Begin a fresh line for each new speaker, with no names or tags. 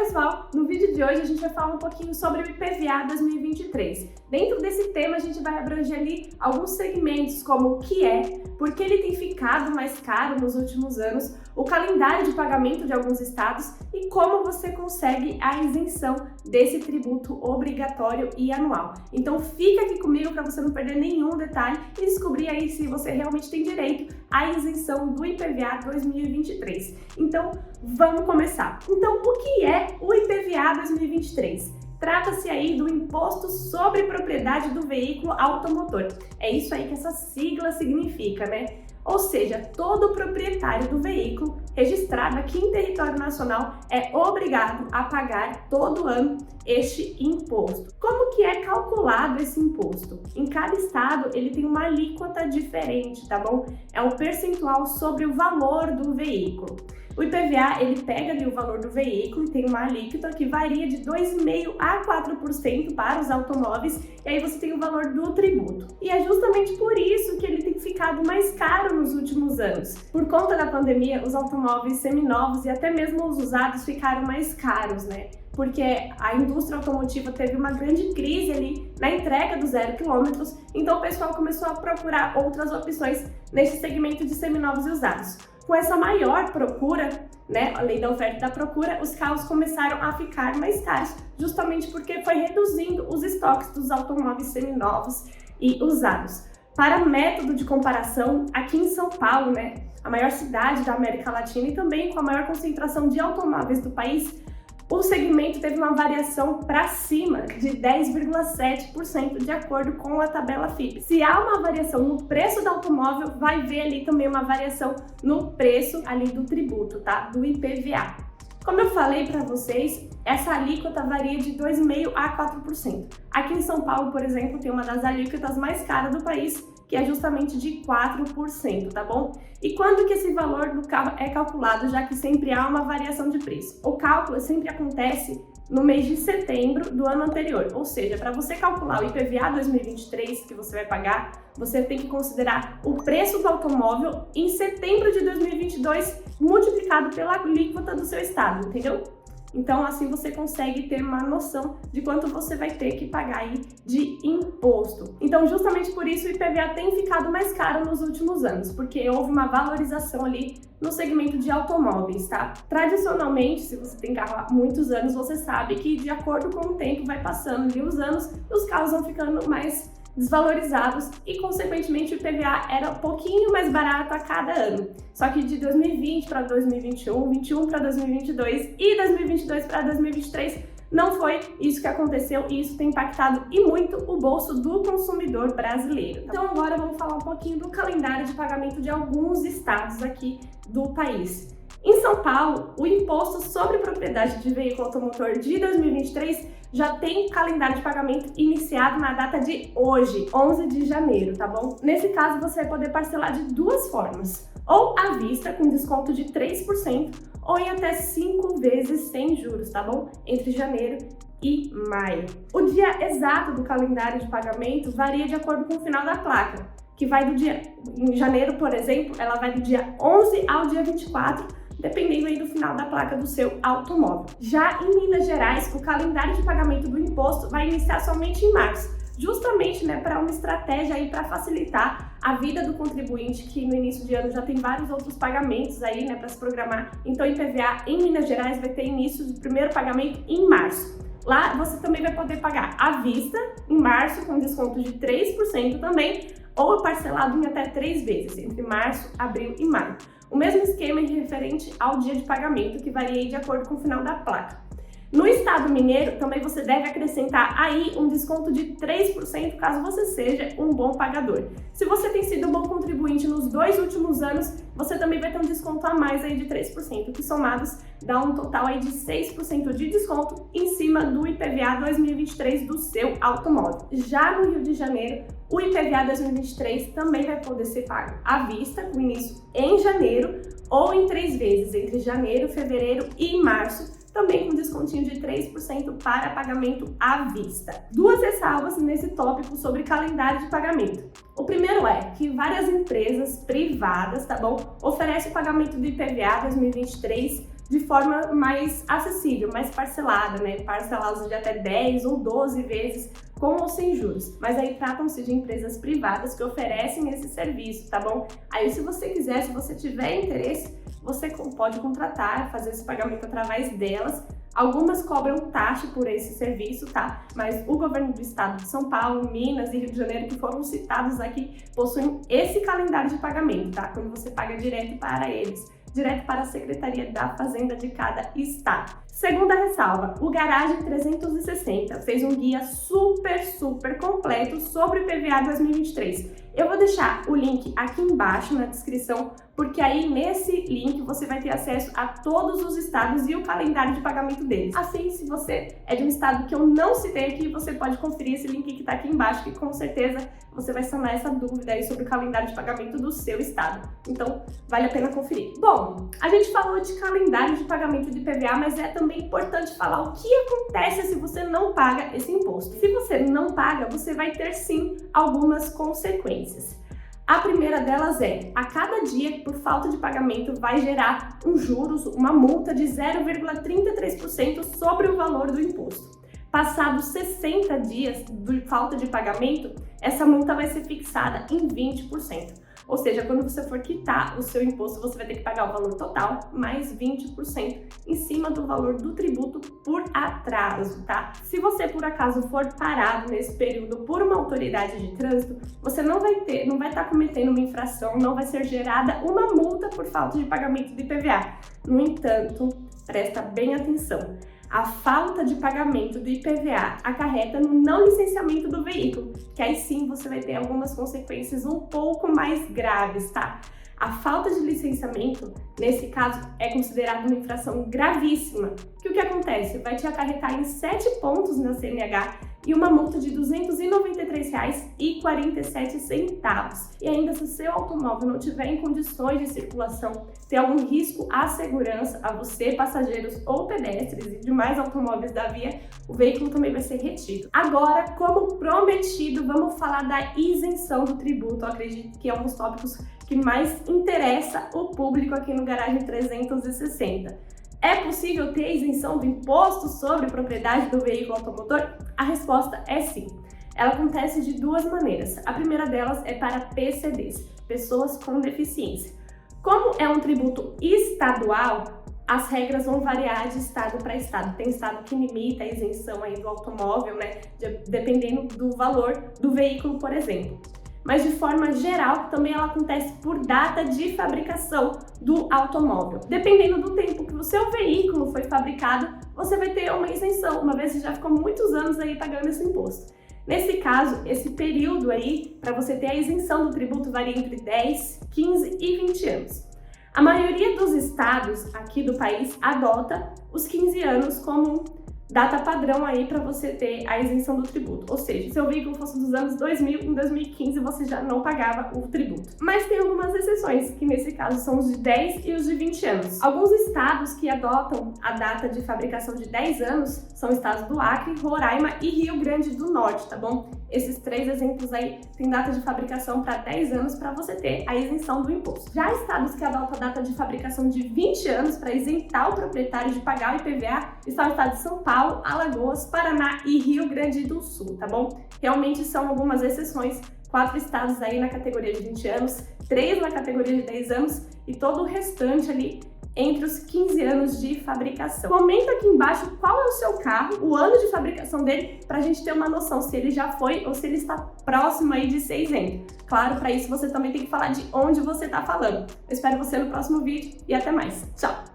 pessoal, no vídeo de hoje a gente vai falar um pouquinho sobre o IPVA 2023. Dentro desse tema a gente vai abranger ali alguns segmentos como o que é, por que ele tem ficado mais caro nos últimos anos, o calendário de pagamento de alguns estados e como você consegue a isenção desse tributo obrigatório e anual. Então fica aqui comigo para você não perder nenhum detalhe e descobrir aí se você realmente tem direito à isenção do IPVA 2023. Então vamos começar. Então o que é o IPVA 2023? Trata-se aí do Imposto sobre Propriedade do Veículo Automotor. É isso aí que essa sigla significa, né? Ou seja, todo proprietário do veículo registrado aqui em território nacional é obrigado a pagar todo ano este imposto. Como que é calculado esse imposto? Em cada estado ele tem uma alíquota diferente, tá bom? É um percentual sobre o valor do veículo. O IPVA, ele pega ali o valor do veículo e tem uma alíquota que varia de 2,5% a 4% para os automóveis, e aí você tem o valor do tributo. E é justamente por isso que ele tem ficado mais caro nos últimos anos. Por conta da pandemia, os automóveis seminovos e até mesmo os usados ficaram mais caros, né? Porque a indústria automotiva teve uma grande crise ali na entrega dos 0 km, então o pessoal começou a procurar outras opções nesse segmento de seminovos e usados. Com essa maior procura, né, a lei da oferta e da procura, os carros começaram a ficar mais caros, justamente porque foi reduzindo os estoques dos automóveis seminovos e usados. Para método de comparação, aqui em São Paulo, né, a maior cidade da América Latina e também com a maior concentração de automóveis do país, o segmento teve uma variação para cima de 10,7% de acordo com a tabela FIPE. Se há uma variação no preço do automóvel, vai ver ali também uma variação no preço ali do tributo, tá? Do IPVA. Como eu falei para vocês, essa alíquota varia de 2,5% a 4%. Aqui em São Paulo, por exemplo, tem uma das alíquotas mais caras do país, que é justamente de 4%, tá bom? E quando que esse valor do carro é calculado, já que sempre há uma variação de preço? O cálculo sempre acontece no mês de setembro do ano anterior, ou seja, para você calcular o IPVA 2023 que você vai pagar, você tem que considerar o preço do automóvel em setembro de 2022 multiplicado pela alíquota do seu estado, entendeu? Então, assim você consegue ter uma noção de quanto você vai ter que pagar aí de imposto. Então, justamente por isso o IPVA tem ficado mais caro nos últimos anos, porque houve uma valorização ali no segmento de automóveis, tá? Tradicionalmente, se você tem carro há muitos anos, você sabe que de acordo com o tempo vai passando ali os anos, os carros vão ficando mais desvalorizados e, consequentemente, o IPVA era um pouquinho mais barato a cada ano. Só que de 2020 para 2021, 21 para 2022 e 2022 para 2023 não foi isso que aconteceu e isso tem impactado e muito o bolso do consumidor brasileiro. Então agora vamos falar um pouquinho do calendário de pagamento de alguns estados aqui do país. Em São Paulo, o Imposto sobre Propriedade de Veículo Automotor de 2023 já tem calendário de pagamento iniciado na data de hoje, 11 de janeiro, tá bom? Nesse caso, você vai poder parcelar de duas formas, ou à vista, com desconto de 3%, ou em até 5 vezes sem juros, tá bom? Entre janeiro e maio. O dia exato do calendário de pagamento varia de acordo com o final da placa, que vai do dia, em janeiro, por exemplo, ela vai do dia 11 ao dia 24, dependendo aí do final da placa do seu automóvel. Já em Minas Gerais, o calendário de pagamento do imposto vai iniciar somente em março, justamente, né, para uma estratégia aí para facilitar a vida do contribuinte, que no início de ano já tem vários outros pagamentos aí, né, para se programar. Então, o IPVA em Minas Gerais vai ter início do primeiro pagamento em março. Lá você também vai poder pagar à vista em março com desconto de 3% também, ou parcelado em até 3 vezes, entre março, abril e maio. O mesmo esquema é referente ao dia de pagamento, que varia de acordo com o final da placa. No estado mineiro, também você deve acrescentar aí um desconto de 3% caso você seja um bom pagador. Se você tem sido um bom contribuinte nos 2 últimos anos, você também vai ter um desconto a mais aí de 3%, que somados dá um total aí de 6% de desconto em cima do IPVA 2023 do seu automóvel. Já no Rio de Janeiro, o IPVA 2023 também vai poder ser pago à vista, com início em janeiro, ou em 3 vezes, entre janeiro, fevereiro e março, também com descontinho de 3% para pagamento à vista. Duas ressalvas nesse tópico sobre calendário de pagamento. O primeiro é que várias empresas privadas, tá bom, oferecem o pagamento do IPVA 2023 de forma mais acessível, mais parcelada, né? Parcelados de até 10 ou 12 vezes com ou sem juros. Mas aí tratam-se de empresas privadas que oferecem esse serviço, tá bom? Aí se você quiser, se você tiver interesse, você pode contratar, fazer esse pagamento através delas. Algumas cobram taxa por esse serviço, tá? Mas o governo do estado de São Paulo, Minas e Rio de Janeiro, que foram citados aqui, possuem esse calendário de pagamento, tá? Quando você paga direto para eles, direto para a Secretaria da Fazenda de cada estado. Segunda ressalva, o Garagem 360 fez um guia super completo sobre o IPVA 2023. Eu vou deixar o link aqui embaixo na descrição, porque aí nesse link você vai ter acesso a todos os estados e o calendário de pagamento deles. Assim, se você é de um estado que eu não citei aqui, você pode conferir esse link que está aqui embaixo, que com certeza você vai sanar essa dúvida aí sobre o calendário de pagamento do seu estado. Então, vale a pena conferir. Bom, a gente falou de calendário de pagamento de IPVA, mas é também importante falar o que acontece se você não paga esse imposto. Se você não paga, você vai ter sim algumas consequências. A primeira delas é, a cada dia por falta de pagamento vai gerar um juros, uma multa de 0,33% sobre o valor do imposto. Passados 60 dias de falta de pagamento, essa multa vai ser fixada em 20%. Ou seja, quando você for quitar o seu imposto, você vai ter que pagar o valor total mais 20% em cima do valor do tributo por atraso, tá? Se você por acaso for parado nesse período por uma autoridade de trânsito, você não vai estar cometendo uma infração, não vai ser gerada uma multa por falta de pagamento de IPVA. No entanto, presta bem atenção. A falta de pagamento do IPVA acarreta no não licenciamento do veículo, que aí sim você vai ter algumas consequências um pouco mais graves, tá? A falta de licenciamento, nesse caso, é considerada uma infração gravíssima, que o que acontece? Vai te acarretar em 7 pontos na CNH e uma multa de R$ 293,47. E ainda se o seu automóvel não estiver em condições de circulação, tem algum risco à segurança, a você, passageiros ou pedestres e demais automóveis da via, o veículo também vai ser retido. Agora, como prometido, vamos falar da isenção do tributo. Eu acredito que é um dos tópicos que mais interessa o público aqui no Garagem 360. É possível ter isenção do imposto sobre propriedade do veículo automotor? A resposta é sim. Ela acontece de duas maneiras. A primeira delas é para PCDs, pessoas com deficiência. Como é um tributo estadual, as regras vão variar de estado para estado. Tem estado que limita a isenção aí do automóvel, né, dependendo do valor do veículo, por exemplo. Mas de forma geral, também ela acontece por data de fabricação do automóvel. Dependendo do tempo que o seu veículo foi fabricado, você vai ter uma isenção, uma vez que já ficou muitos anos aí pagando esse imposto. Nesse caso, esse período aí, para você ter a isenção do tributo, varia entre 10, 15 e 20 anos. A maioria dos estados aqui do país adota os 15 anos como data padrão aí para você ter a isenção do tributo. Ou seja, se seu veículo fosse dos anos 2000, em 2015 você já não pagava o tributo. Mas tem algumas exceções, que nesse caso são os de 10 e os de 20 anos. Alguns estados que adotam a data de fabricação de 10 anos são estados do Acre, Roraima e Rio Grande do Norte, tá bom? Esses 3 exemplos aí têm data de fabricação para 10 anos para você ter a isenção do imposto. Já estados que adotam a data de fabricação de 20 anos para isentar o proprietário de pagar o IPVA estão o estado de São Paulo, Alagoas, Paraná e Rio Grande do Sul, tá bom? Realmente são algumas exceções, 4 estados aí na categoria de 20 anos, 3 na categoria de 10 anos e todo o restante ali entre os 15 anos de fabricação. Comenta aqui embaixo qual é o seu carro, o ano de fabricação dele, pra gente ter uma noção se ele já foi ou se ele está próximo aí de ser isento. Claro, para isso você também tem que falar de onde você tá falando. Eu espero você no próximo vídeo e até mais. Tchau!